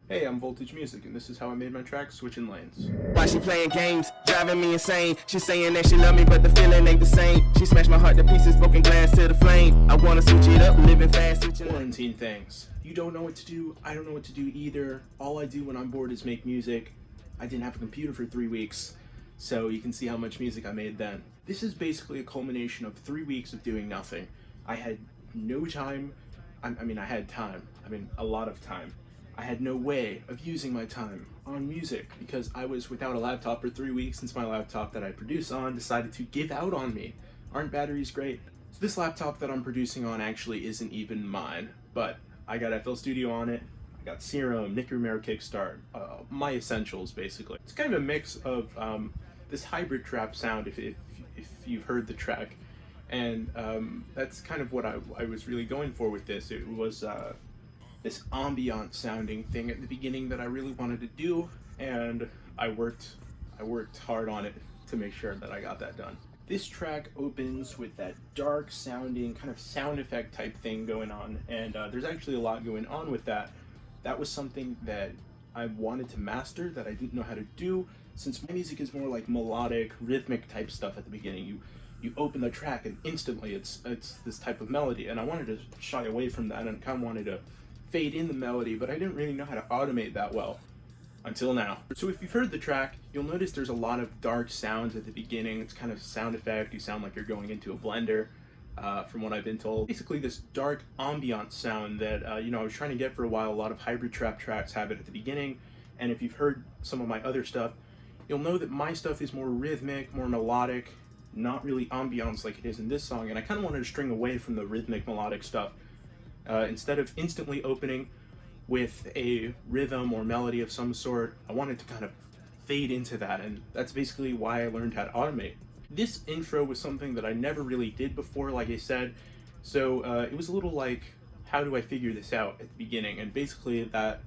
Hey, I'm Voltage Music, and this is how I made my track Switching Lanes. Why she playing games, driving me insane. She saying that she love me, but the feeling ain't the same. She smashed my heart to pieces, broken glass to the flame. I wanna switch it up, living fast, switching lanes. Quarantine things. You don't know what to do, I don't know what to do either. All I do when I'm bored is make music. I didn't have a computer for 3 weeks, so you can see how much music I made then. This is basically a culmination of 3 weeks of doing nothing. I had no time. I had time. A lot of time. I had no way of using my time on music because I was without a laptop for 3 weeks since my laptop that I produce on decided to give out on me. Aren't batteries great? So this laptop that I'm producing on actually isn't even mine, but I got FL Studio on it, I got Serum, Nick Romero Kickstart, my essentials basically. It's kind of a mix of this hybrid trap sound if you've heard the track, and that's kind of what I was really going for with this. It was this ambient sounding thing at the beginning that I really wanted to do, and I worked hard on it to make sure that I got that done. This track opens with that dark sounding kind of sound effect type thing going on, and there's actually a lot going on with that. That was something that I wanted to master that I didn't know how to do, since my music is more like melodic, rhythmic type stuff at the beginning. You open the track and instantly it's this type of melody, and I wanted to shy away from that and kind of wanted to fade in the melody, but I didn't really know how to automate that well until now. So if you've heard the track, you'll notice there's a lot of dark sounds at the beginning. It's kind of sound effect. You sound like you're going into a blender, from what I've been told. Basically this dark ambient sound that I was trying to get for a while. A lot of hybrid trap tracks have it at the beginning, and if you've heard some of my other stuff, you'll know that my stuff is more rhythmic, more melodic, not really ambience like it is in this song, and I kind of wanted to string away from the rhythmic melodic stuff. Instead of instantly opening with a rhythm or melody of some sort, I wanted to kind of fade into that, and that's basically why I learned how to automate. This intro was something that I never really did before, like I said, so it was a little like, how do I figure this out at the beginning? And basically that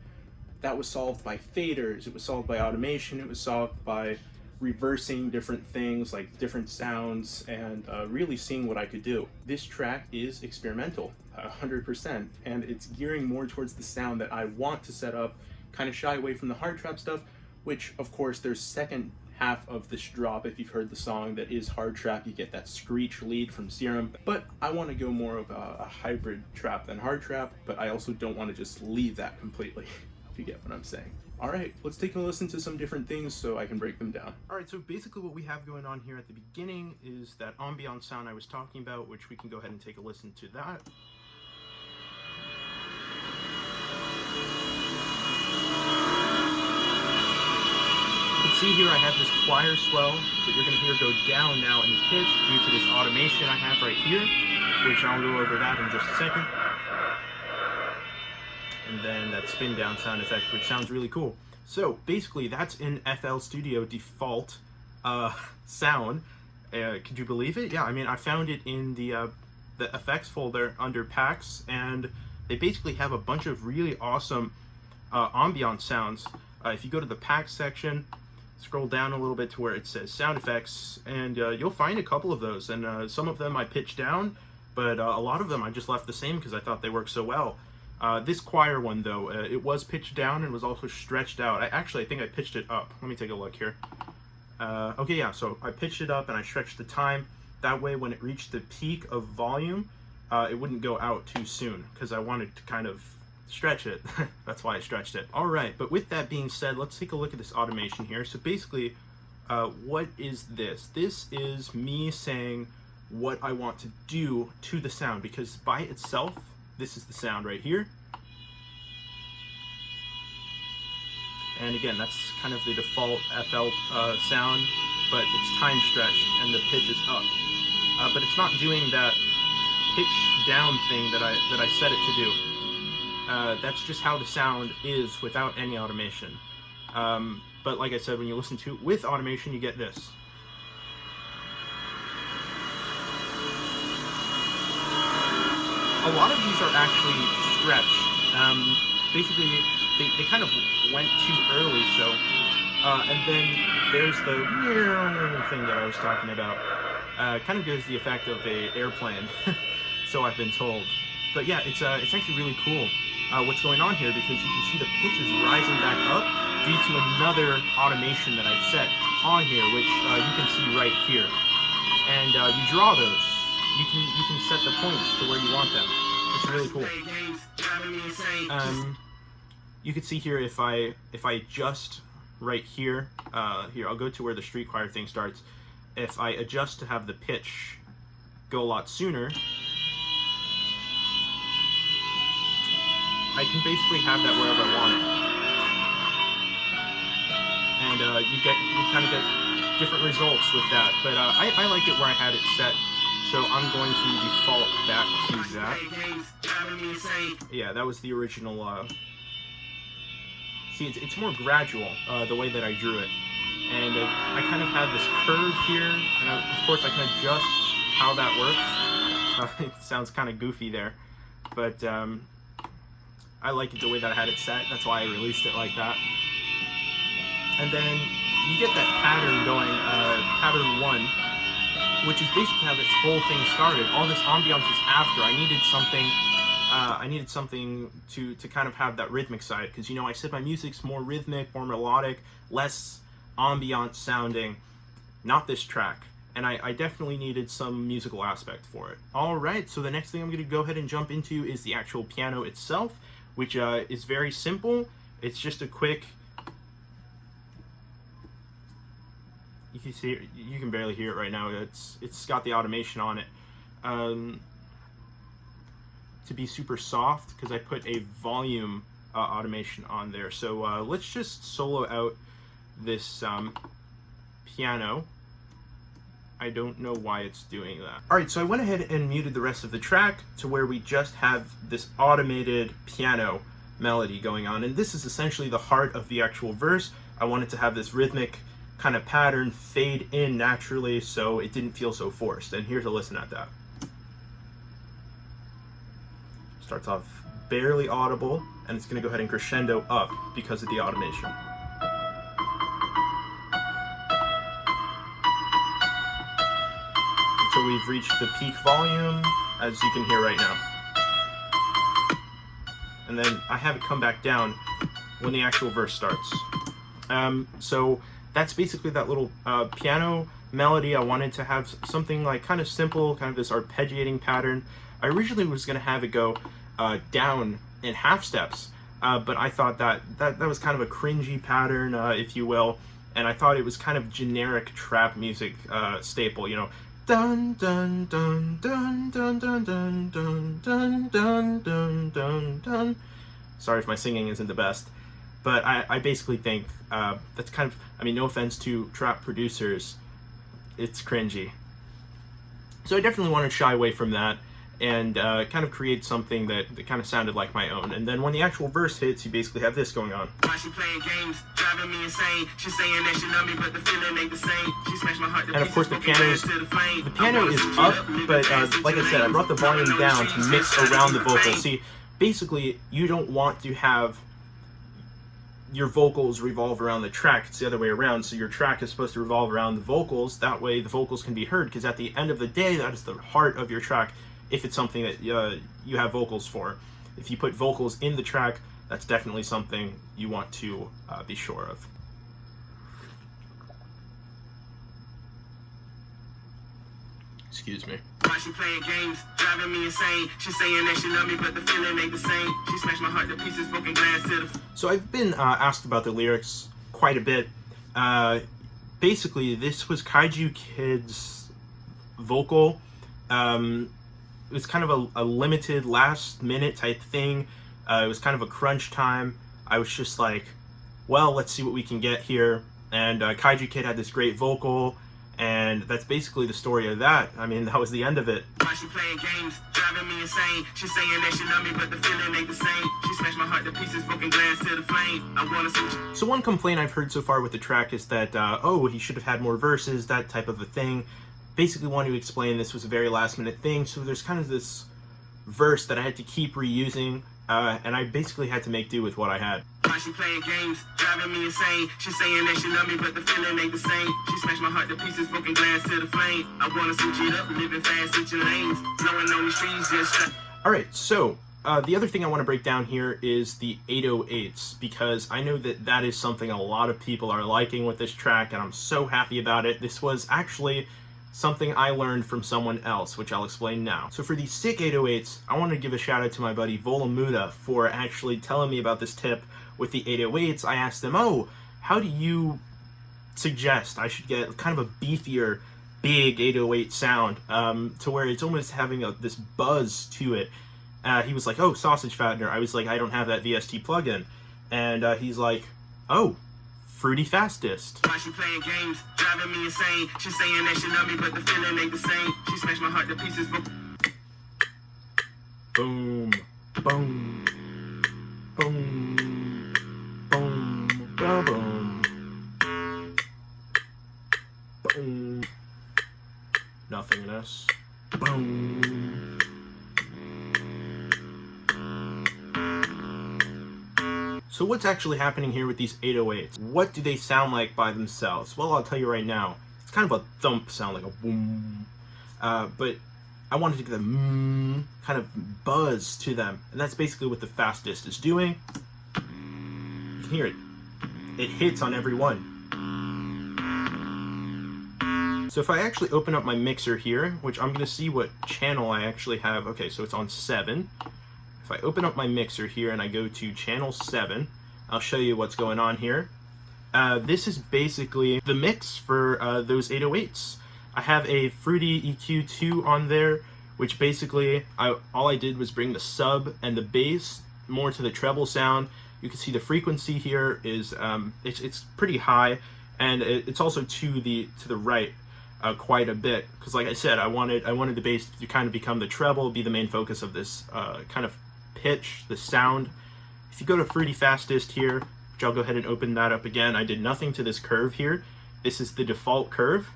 was solved by faders, it was solved by automation, it was solved by reversing different things like different sounds, and really seeing what I could do. This track is experimental, 100%, and it's gearing more towards the sound that I want to set up, kind of shy away from the hard trap stuff, which of course there's second half of this drop, if you've heard the song, that is hard trap. You get that screech lead from Serum, but I want to go more of a hybrid trap than hard trap, but I also don't want to just leave that completely, if you get what I'm saying. Alright, let's take a listen to some different things so I can break them down. Alright, so basically what we have going on here at the beginning is that ambient sound I was talking about, which we can go ahead and take a listen to that. You can see here I have this choir swell that you're going to hear go down now in pitch due to this automation I have right here, which I'll go over that in just a second. And then that spin down sound effect, which sounds really cool. So basically that's in FL Studio default sound. Could you believe it? Yeah, I found it in the effects folder under packs, and they basically have a bunch of really awesome ambient sounds. If you go to the packs section, scroll down a little bit to where it says sound effects, and you'll find a couple of those, and some of them I pitched down, but a lot of them I just left the same because I thought they worked so well. This choir one though, it was pitched down and was also stretched out. I think I pitched it up. Let me take a look here. Okay, yeah, so I pitched it up and I stretched the time. That way when it reached the peak of volume, it wouldn't go out too soon because I wanted to kind of stretch it. That's why I stretched it. Alright, but with that being said, let's take a look at this automation here. So basically, what is this? This is me saying what I want to do to the sound, because by itself, this is the sound right here. And again, that's kind of the default FL sound, but it's time stretched and the pitch is up. But it's not doing that pitch down thing that I set it to do. That's just how the sound is without any automation. But like I said, when you listen to it with automation, you get this. A lot of these are actually stretched. Basically, they kind of went too early, so... and then there's the thing that I was talking about. Kind of gives the effect of an airplane, so I've been told. But yeah, it's actually really cool. what's going on here, because you can see the pitch is rising back up due to another automation that I've set on here, which you can see right here. And you draw those. You can set the points to where you want them. It's really cool. You can see here if I adjust right here, here I'll go to where the street choir thing starts. If I adjust to have the pitch go a lot sooner, I can basically have that wherever I want it. And you kind of get different results with that. But I like it where I had it set. So I'm going to default back to that. Yeah, that was the original. See, it's more gradual, the way that I drew it. And I kind of had this curve here, and of course I can adjust how that works. It sounds kind of goofy there, but I like it the way that I had it set. That's why I released it like that. And then you get that pattern going, pattern 1, which is basically how this whole thing started. All this ambiance is after. I needed something to kind of have that rhythmic side, because, you know, I said my music's more rhythmic, more melodic, less ambient sounding. Not this track. And I definitely needed some musical aspect for it. Alright, so the next thing I'm going to go ahead and jump into is the actual piano itself, which is very simple. It's just a quick... You can see it, you can barely hear it right now. It's got the automation on it. To be super soft, because I put a volume automation on there. So let's just solo out this piano. I don't know why it's doing that. Alright, so I went ahead and muted the rest of the track to where we just have this automated piano melody going on. And this is essentially the heart of the actual verse. I wanted to have this rhythmic kind of pattern fade in naturally so it didn't feel so forced. And here's a listen at that. Starts off barely audible, and it's going to go ahead and crescendo up because of the automation. Until we've reached the peak volume, as you can hear right now. And then I have it come back down when the actual verse starts. So that's basically that little piano melody. I wanted to have something like kind of simple, kind of this arpeggiating pattern. I originally was going to have it go down in half steps, but I thought that was kind of a cringy pattern, if you will, and I thought it was kind of generic trap music staple, you know, dun dun dun dun dun dun dun dun dun dun dun dun dun. Sorry if my singing isn't the best, but I basically think that's kind of, I mean, no offense to trap producers, it's cringy. So I definitely wanted to shy away from that and kind of create something that kind of sounded like my own. And then when the actual verse hits, you basically have this going on. Why she playing games, driving me insane. She's saying that she love me, but the feeling ain't the same. She smashed my heart. And of course the piano is up, but like I said, I brought the volume down to mix around the vocals. See, basically, you don't want to have your vocals revolve around the track. It's the other way around. So your track is supposed to revolve around the vocals. That way the vocals can be heard, because at the end of the day, that is the heart of your track. If it's something that you have vocals for. If you put vocals in the track, that's definitely something you want to be sure of. Excuse me. Why she playing games, driving me insane. She's saying that she love me, but the feeling ain't the same. She smashed my heart to pieces, broken glass to the... So I've been asked about the lyrics quite a bit. Basically, this was Kaiju Kid's vocal. It was kind of a limited last minute type thing. It was kind of a crunch time. I was just like, well, let's see what we can get here. And Kaiju Kid had this great vocal, and that's basically the story of that. I mean, that was the end of it. Why she playing games, driving me insane. She's saying that she love me, but the feeling ain't the same. She smashed my heart to pieces, broken glass to the flame. I wanna switch. So one complaint I've heard so far with the track is that, oh, he should have had more verses, that type of a thing. Basically want to explain this was a very last minute thing, so there's kind of this verse that I had to keep reusing, and I basically had to make do with what I had. Why she playing games, driving me insane. She's saying that she love me, but the feeling ain't the same. She smashed my heart to pieces, broken glass to the flame. I wanna switch it up, living fast, switching lanes, blowing on the streets, just... Alright, so the other thing I want to break down here is the 808s, because I know that that is something a lot of people are liking with this track, and I'm so happy about it. This was actually something I learned from someone else, which I'll explain now. So for these sick 808s, I want to give a shout out to my buddy Volamuda for actually telling me about this tip with the 808s. I asked him, oh, how do you suggest I should get kind of a beefier, big 808 sound, to where it's almost having this buzz to it? He was like, oh, sausage fattener. I was like, I don't have that VST plugin. And he's like, oh, Fruity Fastest. Why she playing games, driving me insane. She's saying that she love me, but the feeling ain't the same. She smashed my heart to pieces. Boom, boom, boom, boom, boom, boom. Nothingness. Boom. So what's actually happening here with these 808s? What do they sound like by themselves? Well, I'll tell you right now. It's kind of a thump sound, like a boom. But I wanted to get the kind of buzz to them. And that's basically what the Fastest is doing. You can hear it. It hits on every one. So if I actually open up my mixer here, which I'm going to see what channel I actually have. Okay, so it's on 7. If I open up my mixer here and I go to channel 7, I'll show you what's going on here. This is basically the mix for those 808s. I have a Fruity EQ2 on there, which basically all I did was bring the sub and the bass more to the treble sound. You can see the frequency here is it's pretty high, and it's also to the right quite a bit, because like I said, I wanted the bass to kind of become the treble, be the main focus of this kind of pitch, the sound. If you go to Fruity Fastest here, which I'll go ahead and open that up again, I did nothing to this curve here. This is the default curve,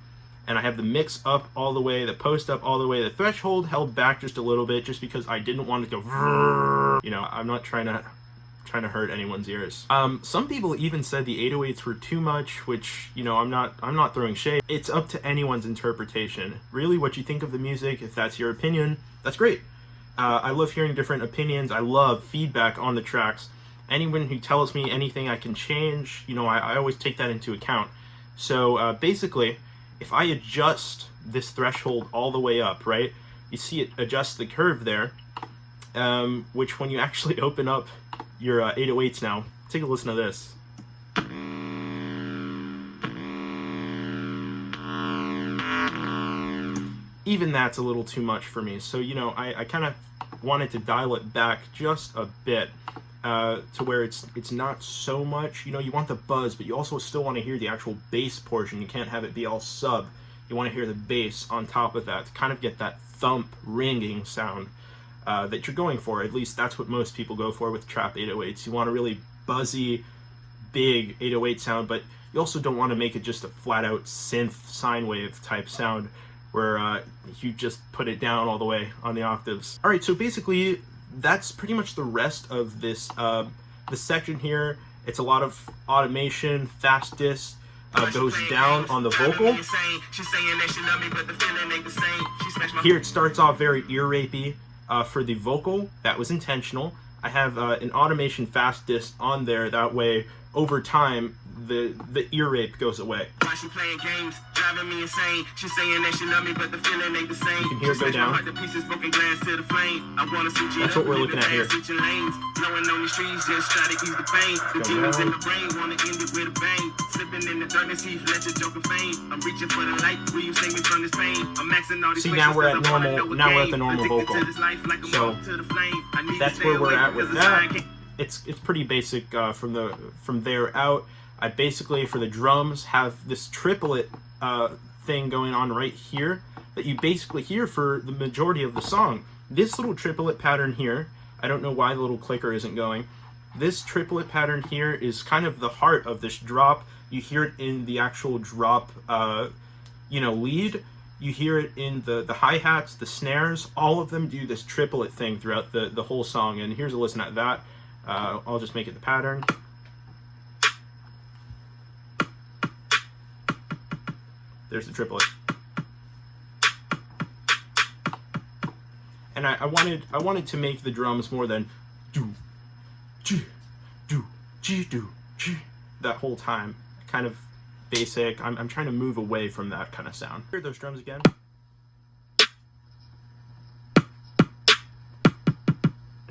and I have the mix up all the way, the post up all the way, the threshold held back just a little bit, just because I didn't want it to go, you know, I'm not trying to hurt anyone's ears. Some people even said the 808s were too much, which, you know, I'm not throwing shade. It's up to anyone's interpretation. Really, what you think of the music, if that's your opinion, that's great. I love hearing different opinions. I love feedback on the tracks. Anyone who tells me anything I can change, you know, I always take that into account. So basically, if I adjust this threshold all the way up, right, you see it adjusts the curve there, which when you actually open up your 808s now, take a listen to this. Even that's a little too much for me. So, you know, I kind of wanted to dial it back just a bit to where it's not so much. You know, you want the buzz, but you also still want to hear the actual bass portion. You can't have it be all sub. You want to hear the bass on top of that to kind of get that thump, ringing sound that you're going for. At least that's what most people go for with trap 808s. You want a really buzzy, big 808 sound, but you also don't want to make it just a flat-out synth sine wave type sound where you just put it down all the way on the octaves. All right, so basically that's pretty much the rest of this section here. It's a lot of automation. Fastest goes down on the vocal. Here it starts off very ear rapey for the vocal. That was intentional. I have an automation Fastest on there. That way, over time, the ear rape goes away. Why she playing games, driving me insane. She's saying that she love me, but the feeling ain't the same. You can hear it go down. That's what we're looking at here. Knowing on the streets, just try to ease the pain. The demons in the brain wanna end it with a bang. Slipping in the darkness, he's let your joke of fame. I'm reaching for the light, will you save me from this pain? I'm maxing all these. See, now we're at normal. Now we're at the normal vocal. So that's where we're at with that. It's pretty basic from there out. I basically, for the drums, have this triplet thing going on right here that you basically hear for the majority of the song. This little triplet pattern here, I don't know why the little clicker isn't going. This triplet pattern here is kind of the heart of this drop. You hear it in the actual drop, lead. You hear it in the hi-hats, the snares. All of them do this triplet thing throughout the whole song. And here's a listen at that. I'll just make it the pattern. There's the triplet. and I wanted to make the drums more than do, do, do, do, do, that whole time. Kind of basic. I'm trying to move away from that kind of sound. Hear those drums again.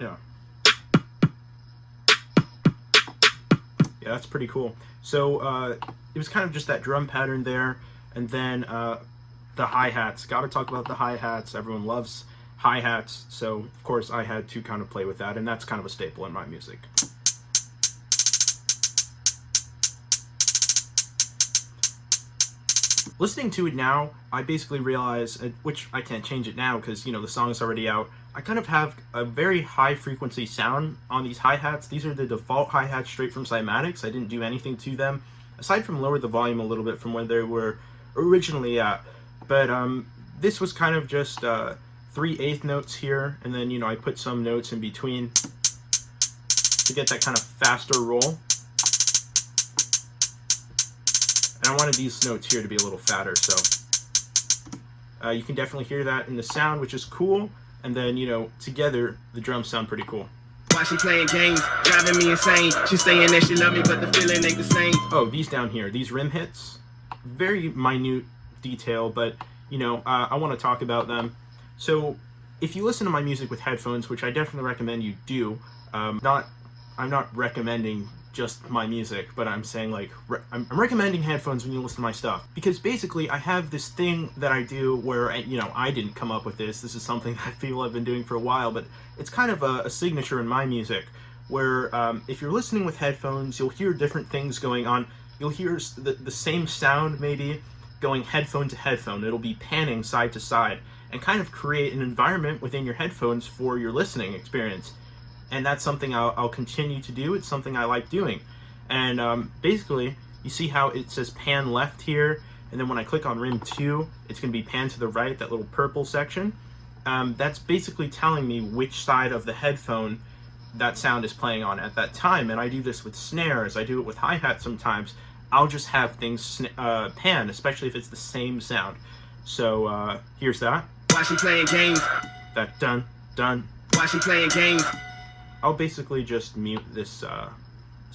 Yeah. Yeah, that's pretty cool. So it was kind of just that drum pattern there, and then the hi-hats. Gotta talk about the hi-hats. Everyone loves hi-hats, so of course I had to kind of play with that, and that's kind of a staple in my music. Listening to it now, I basically realize, which I can't change it now because, you know, the song is already out, I kind of have a very high frequency sound on these hi-hats. These are the default hi-hats straight from Cymatics. I didn't do anything to them, aside from lower the volume a little bit from where they were originally at. But this was kind of just 3/8 notes here, and then, you know, I put some notes in between to get that kind of faster roll. And I wanted these notes here to be a little fatter, so you can definitely hear that in the sound, which is cool. And then, you know, together, the drums sound pretty cool. Why she playing games, driving me insane. She's saying that she love me, but the feeling ain't the same. Oh, these down here, these rim hits, very minute detail, but, you know, I want to talk about them. So if you listen to my music with headphones, which I definitely recommend you do, I'm not recommending just my music, but I'm saying, like, I'm recommending headphones when you listen to my stuff, because basically I have this thing that I do where, you know, I didn't come up with this is something that people have been doing for a while, but it's kind of a signature in my music, where if you're listening with headphones, you'll hear different things going on. You'll hear the same sound maybe going headphone to headphone. It'll be panning side to side and kind of create an environment within your headphones for your listening experience. And that's something I'll continue to do. It's something I like doing. And basically, you see how it says pan left here, and then when I click on rim 2, it's going to be pan to the right, that little purple section. That's basically telling me which side of the headphone that sound is playing on at that time. And I do this with snares. I do it with hi-hats sometimes. I'll just have things pan, especially if it's the same sound. So here's that. Why she playing games? That dun, dun. Why she playing games? I'll basically just mute this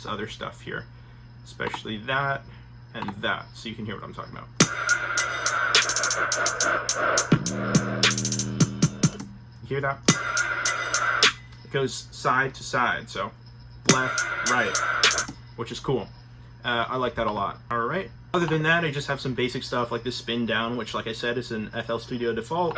other stuff here, especially that and that, so you can hear what I'm talking about. You hear that? It goes side to side, so left, right, which is cool. I like that a lot. All right. Other than that, I just have some basic stuff like this spin down, which, like I said, is an FL Studio default.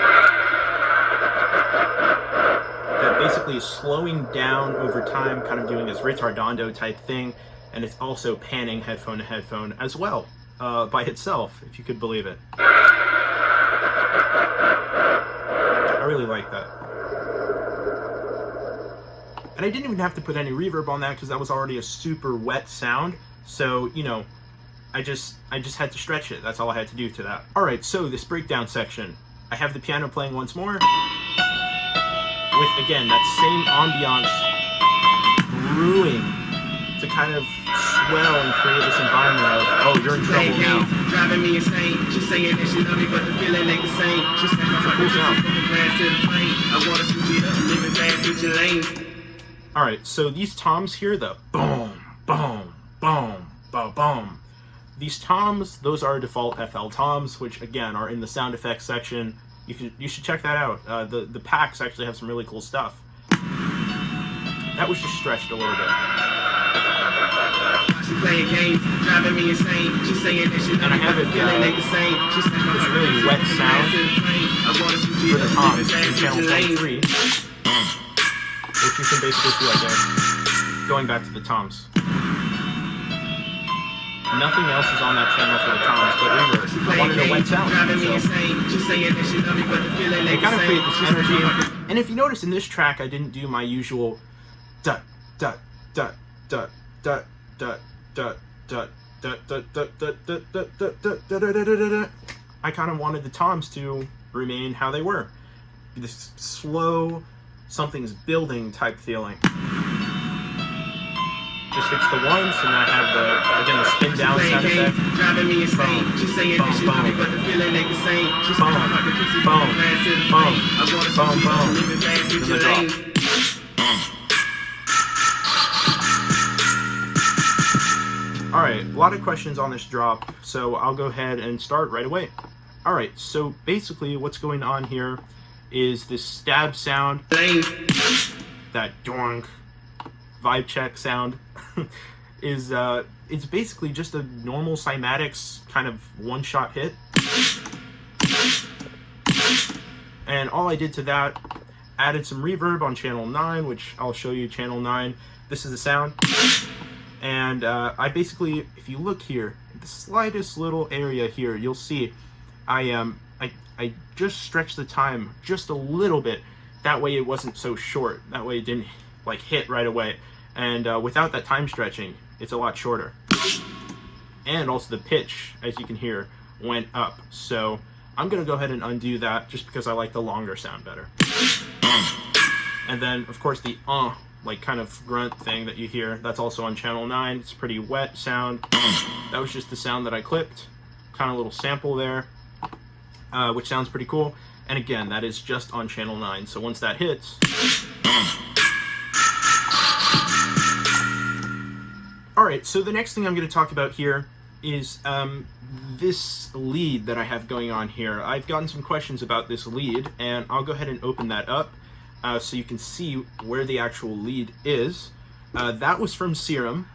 That basically is slowing down over time, kind of doing this retardando type thing, and it's also panning headphone to headphone as well, by itself, if you could believe it. I really like that. And I didn't even have to put any reverb on that because that was already a super wet sound, so, you know, I just had to stretch it. That's all I had to do to that. All right, so this breakdown section. I have the piano playing once more, with, again, that same ambiance brewing to kind of swell and create this environment of, oh, you're in trouble now. Driving me insane. She's saying that she love me, but the feeling ain't the same. She's saying I'm cool sound. I want to switch it up, living fast, switching lanes. All right, so these toms here, the boom, boom, boom, boom, boom. These toms, those are default FL toms, which again are in the sound effects section. You should check that out. The packs actually have some really cool stuff. That was just stretched a little bit. She playing games, driving me insane. She's saying that she and I have it this really wet sound for the toms in channel 23, which you can basically see like that, going back to the toms. Nothing else is on that channel for the toms, but reverb. I wanted a wet sound, so it kind of creates this energy. And if you notice in this track, I didn't do my usual dut dut dut dut dut dut dut dut dut dut dut dut dut dut dut. I kind of wanted the toms to remain how they were. This slow, something's building type feeling. Just hits the ones, and I have the, again, the spin down sound effect. Driving me insane. She saying that she love me, but the feeling ain't the same. She's talking about the pieces of the glass to the flame. I wanna see you living fast in your lanes. Alright, a lot of questions on this drop, so I'll go ahead and start right away. Alright, so basically what's going on here is this stab sound, that doink vibe check sound, is it's basically just a normal cymatics kind of one-shot hit. And all I did to that, added some reverb on channel 9, which I'll show you channel 9. This is the sound. And I basically, if you look here, the slightest little area here, you'll see I just stretched the time just a little bit. That way it wasn't so short. That way it didn't like hit right away. And without that time stretching, it's a lot shorter. And also the pitch, as you can hear, went up. So I'm gonna go ahead and undo that just because I like the longer sound better. And then of course the like kind of grunt thing that you hear, that's also on channel 9. It's pretty wet sound. That was just the sound that I clipped, kind of a little sample there, which sounds pretty cool. And again, that is just on channel 9. So once that hits, all right, so the next thing I'm going to talk about here is this lead that I have going on here. I've gotten some questions about this lead, and I'll go ahead and open that up. So you can see where the actual lead is. That was from Serum.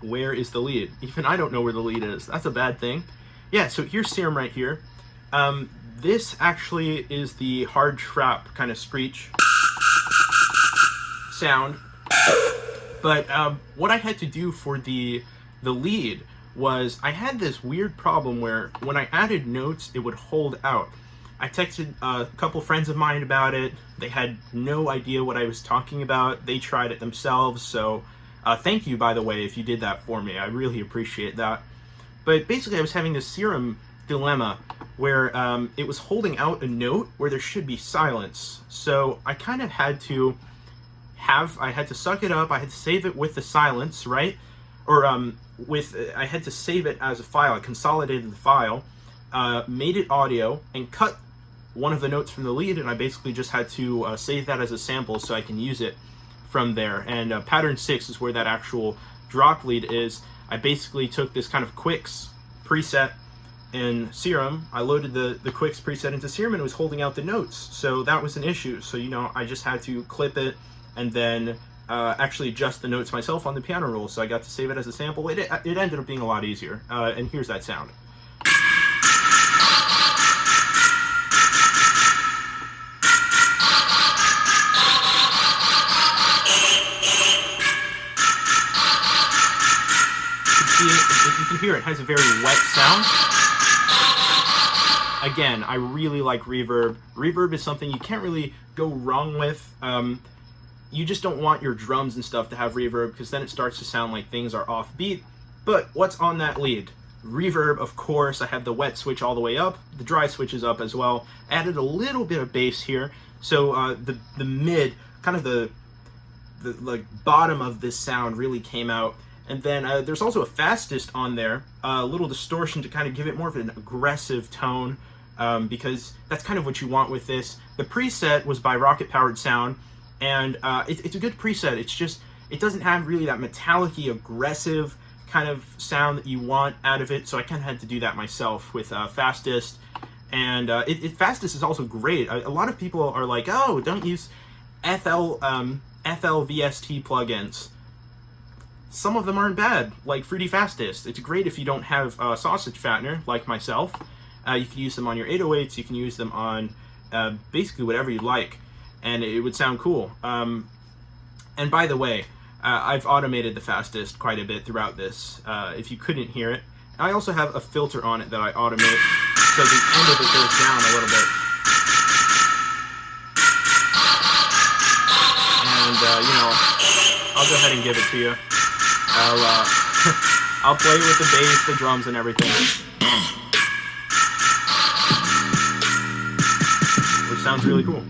Where is the lead? Even I don't know where the lead is. That's a bad thing. Yeah, so here's Serum right here. This actually is the hard trap kind of screech sound. But what I had to do for the lead was I had this weird problem where when I added notes, it would hold out. I texted a couple friends of mine about it. They had no idea what I was talking about. They tried it themselves, so thank you, by the way, if you did that for me. I really appreciate that. But basically, I was having this Serum dilemma where it was holding out a note where there should be silence. So I kind of had to I had to suck it up. I had to save it with the silence, right? Or I had to save it as a file. I consolidated the file, made it audio, and cut one of the notes from the lead, and I basically just had to save that as a sample so I can use it from there. And pattern 6 is where that actual drop lead is. I basically took this kind of Quicks preset in Serum. I loaded the Quicks preset into Serum, and it was holding out the notes. So that was an issue. So, you know, I just had to clip it and then actually adjust the notes myself on the piano roll. So I got to save it as a sample. It ended up being a lot easier. And here's that sound. You can hear it has a very wet sound. Again, I really like reverb. Reverb is something you can't really go wrong with. You just don't want your drums and stuff to have reverb because then it starts to sound like things are offbeat. But what's on that lead? Reverb, of course. I have the wet switch all the way up. The dry switch is up as well. Added a little bit of bass here. So the mid, kind of the like bottom of this sound really came out. And then there's also a fastest on there, a little distortion to kind of give it more of an aggressive tone, because that's kind of what you want with this. The preset was by Rocket Powered Sound, and it's a good preset. It's just, it doesn't have really that metallic-y, aggressive kind of sound that you want out of it, so I kind of had to do that myself with fastest. And fastest is also great. A lot of people are like, oh, don't use FLVST plugins. Some of them aren't bad, like Fruity Fastest. It's great if you don't have a sausage fattener, like myself. You can use them on your 808s, you can use them on basically whatever you like, and it would sound cool. And by the way, I've automated the Fastest quite a bit throughout this, if you couldn't hear it. I also have a filter on it that I automate, so the end of it goes down a little bit. And, you know, I'll go ahead and give it to you. I'll play with the bass, the drums, and everything. Which sounds really cool.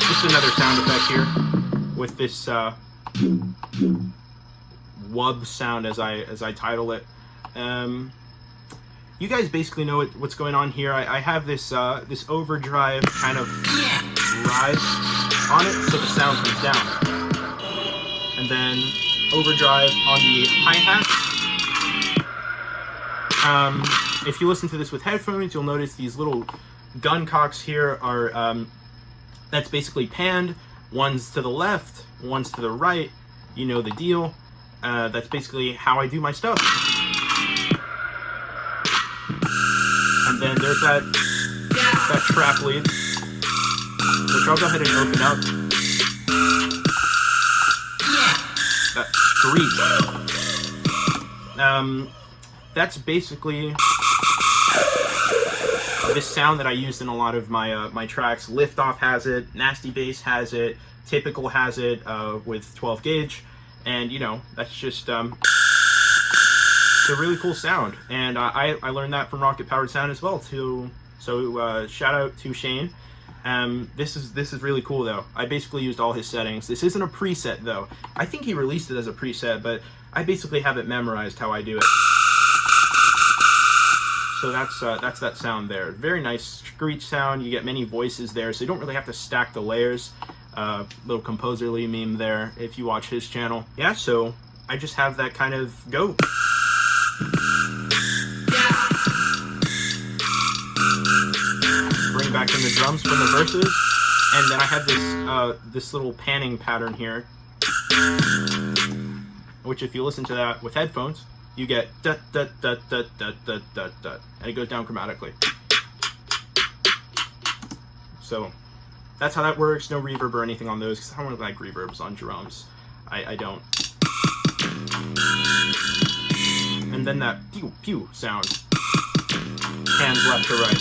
Just another sound effect here with this wub sound, as I title it. You guys basically know what's going on here. I have this this overdrive kind of rise on it, so the sound comes down, and then overdrive on the hi-hat. If you listen to this with headphones, you'll notice these little gun cocks here are that's basically panned. One's to the left, one's to the right. You know the deal. That's basically how I do my stuff. And then there's that trap lead, which I'll go ahead and open up. That screech. That's basically this sound that I used in a lot of my my tracks. Liftoff has it, Nasty Bass has it, Typical has it with 12 gauge, and you know, that's just it's a really cool sound, and I learned that from Rocket Powered Sound as well too. So shout out to Shane. This is really cool though. I basically used all his settings. This isn't a preset though. I think he released it as a preset, but I basically have it memorized how I do it. So that's that sound there. Very nice screech sound. You get many voices there, so you don't really have to stack the layers. Little Composerly meme there if you watch his channel. Yeah, so I just have that kind of go. Bring back in the drums from the verses, and then I have this this little panning pattern here, which if you listen to that with headphones, you get da da da da da da da da, and it goes down chromatically. So that's how that works. No reverb or anything on those, because I don't like reverbs on drums. I don't. And then that pew pew sound, hands left to right.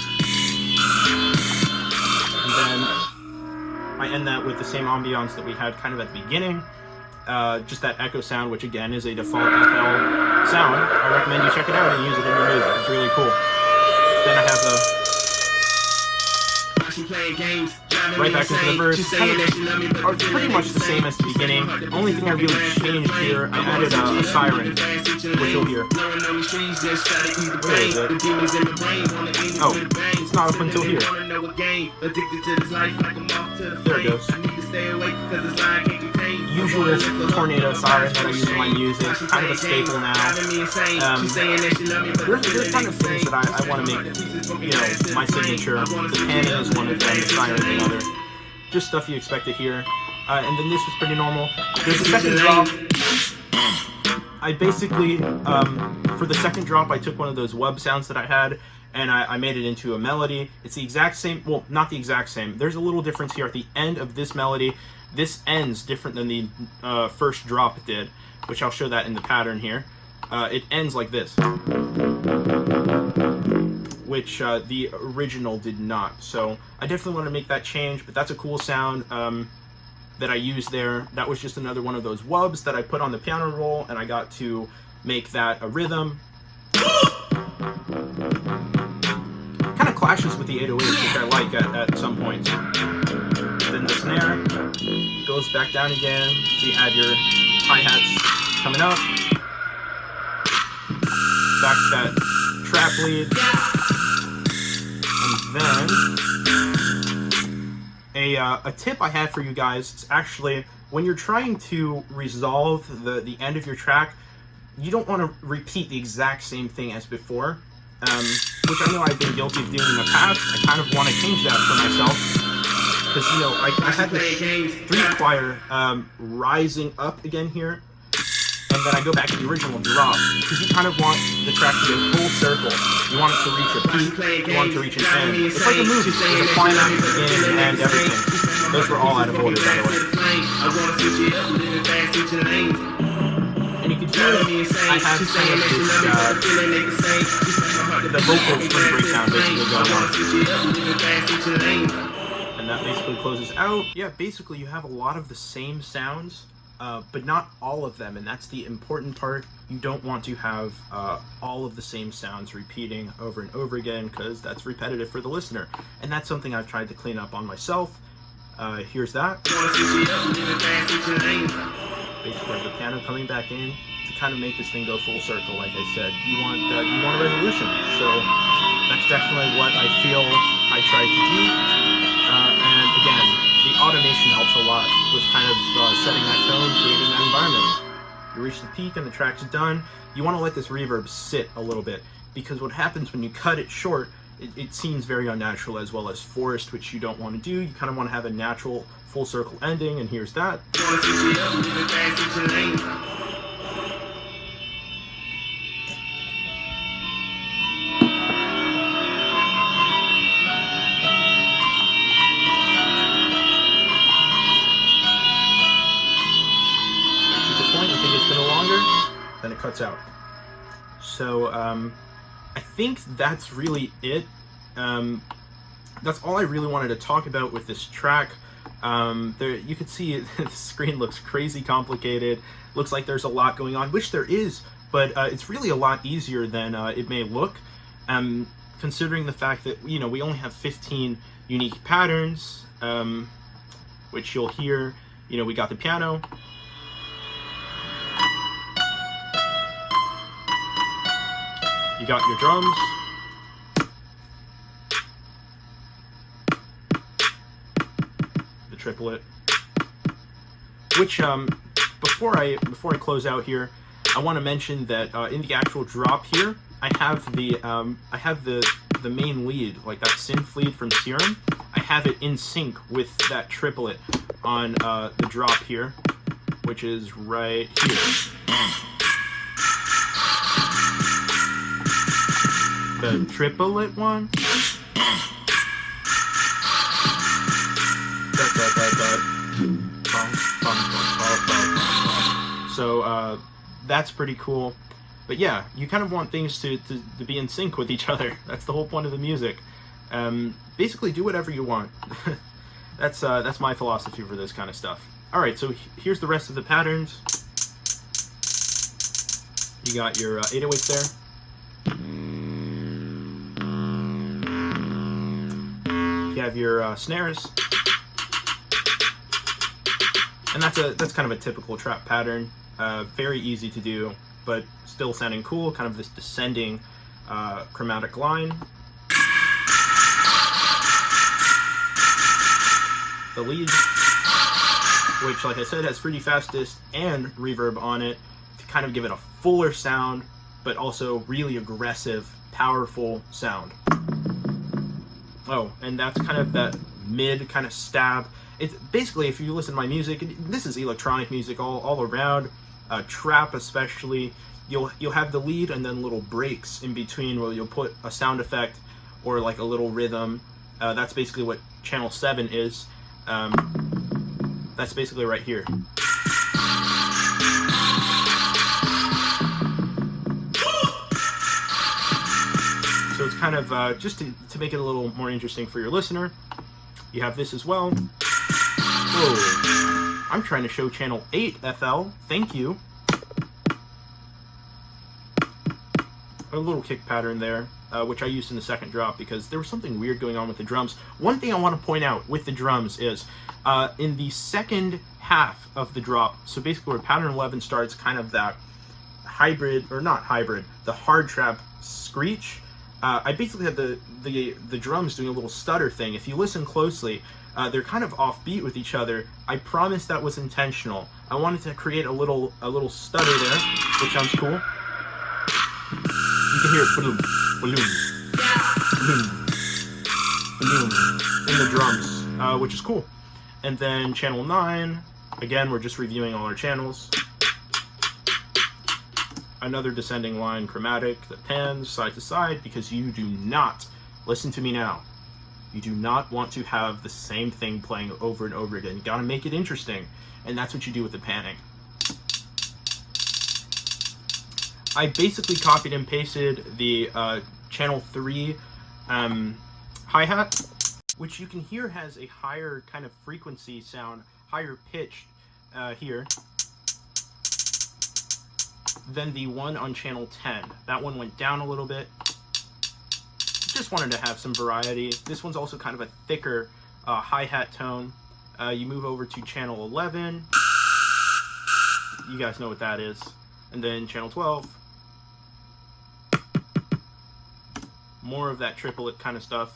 And then I end that with the same ambiance that we had kind of at the beginning. Just that echo sound, which again is a default FL sound. I recommend you check it out and use it in your music. It's really cool. Then I have right back into the verse. Kind of are pretty much the same as the beginning. Only thing I really changed here, I added a siren, which you'll hear. Where is it? Oh, it's not up until here. There it goes. Usual tornado siren that I use in my music, kind of a staple now. There's kind of things that I want to make, you know, my signature. The panning is one of them, the siren is another. Just stuff you expect to hear. And then this was pretty normal. There's a second drop. I basically, for the second drop, I took one of those wub sounds that I had, and I made it into a melody. It's the exact same, well, not the exact same. There's a little difference here at the end of this melody. This ends different than the first drop did, which I'll show that in the pattern here. It ends like this, which the original did not. So I definitely want to make that change, but that's a cool sound that I used there. That was just another one of those wubs that I put on the piano roll, and I got to make that a rhythm. Kind of clashes with the 808, which I like at some points. Then the snare goes back down again, so you have your hi-hats coming up. Back to that trap lead. And then a tip I had for you guys is actually when you're trying to resolve the end of your track, you don't want to repeat the exact same thing as before, which I know I've been guilty of doing in the past. I kind of want to change that for myself. Because, you know, I had this 3-choir rising up again here, and then I go back to the original drop, because you kind of want the track to be a full circle. You want it to reach a peak, you want it to reach an end. It's like a movie, there's a climax, beginning, and everything. Those were all out of order, by the way. And you can hear I have some of this, the vocal string breakdown basically going on. And that basically closes out. Yeah, basically you have a lot of the same sounds, but not all of them, and that's the important part. You don't want to have all of the same sounds repeating over and over again, because that's repetitive for the listener, and that's something I've tried to clean up on myself. Here's that. Basically the piano coming back in to to kind of make this thing go full circle, like I said, you want a resolution. So that's definitely what I feel I tried to do. And again, the automation helps a lot with kind of setting that tone, creating that environment. You reach the peak and the track's done. You want to let this reverb sit a little bit, because what happens when you cut it short, it seems very unnatural, as well as forced, which you don't want to do. You kind of want to have a natural full circle ending, and here's that. Then it cuts out. So I think that's really it. That's all I really wanted to talk about with this track. There, you can see the screen looks crazy complicated. Looks like there's a lot going on, which there is, but it's really a lot easier than it may look. Considering the fact that we only have 15 unique patterns, which you'll hear. We got the piano. You got your drums. The triplet. Which before I close out here, I want to mention that in the actual drop here, I have the main lead, like that synth lead from Serum. I have it in sync with that triplet on the drop here, which is right here. The triplet one. So that's pretty cool. But yeah, you kind of want things to be in sync with each other. That's the whole point of the music. Basically, do whatever you want. That's my philosophy for this kind of stuff. All right, so here's the rest of the patterns. You got your 808s there. You have your snares, and that's kind of a typical trap pattern. Very easy to do, but still sounding cool. Kind of this descending chromatic line. The lead, which, like I said, has pretty fastest and reverb on it to kind of give it a fuller sound, but also really aggressive, powerful sound. Oh, and that's kind of that mid kind of stab. It's basically, if you listen to my music, this is electronic music all around, trap especially. You'll have the lead and then little breaks in between where you'll put a sound effect or like a little rhythm. That's basically what channel 7 is. That's basically right here. So it's kind of, just to make it a little more interesting for your listener, you have this as well. Whoa. I'm trying to show channel 8 FL. Thank you. A little kick pattern there, which I used in the second drop because there was something weird going on with the drums. One thing I want to point out with the drums is, in the second half of the drop, so basically where pattern 11 starts, kind of that hybrid, or not hybrid, the hard trap screech, I basically have the drums doing a little stutter thing. If you listen closely, they're kind of offbeat with each other. I promise that was intentional. I wanted to create a little stutter there, which sounds cool. You can hear it, balloon, balloon, balloon, balloon, in the drums, which is cool. And then channel 9, again, we're just reviewing all our channels. Another descending line chromatic that pans side to side, because you do not, listen to me now, you do not want to have the same thing playing over and over again. You gotta make it interesting, and that's what you do with the panning. I basically copied and pasted the channel 3 hi-hat, which you can hear has a higher kind of frequency sound, higher pitched here, than the one on channel 10. That one went down a little bit. Just wanted to have some variety. This one's also kind of a thicker hi-hat tone. You move over to channel 11. You guys know what that is. And then channel 12, more of that triplet kind of stuff.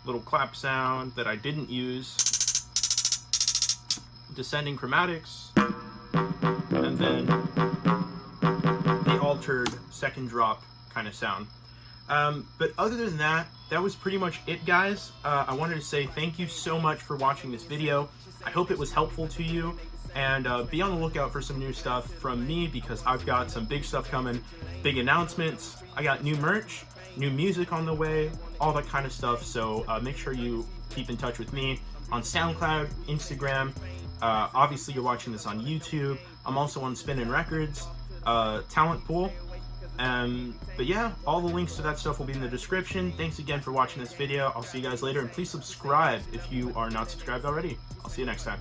Little clap sound that I didn't use. Descending chromatics. And then the altered second drop kind of sound. But other than that, that was pretty much it, guys. I wanted to say thank you so much for watching this video. I hope it was helpful to you, and be on the lookout for some new stuff from me, because I've got some big stuff coming, big announcements. I got new merch, new music on the way, all that kind of stuff. So make sure you keep in touch with me on SoundCloud, Instagram. Obviously, you're watching this on YouTube. I'm also on Spinnin' Records, Talent Pool. But yeah, all the links to that stuff will be in the description. Thanks again for watching this video. I'll see you guys later, and please subscribe if you are not subscribed already. I'll see you next time.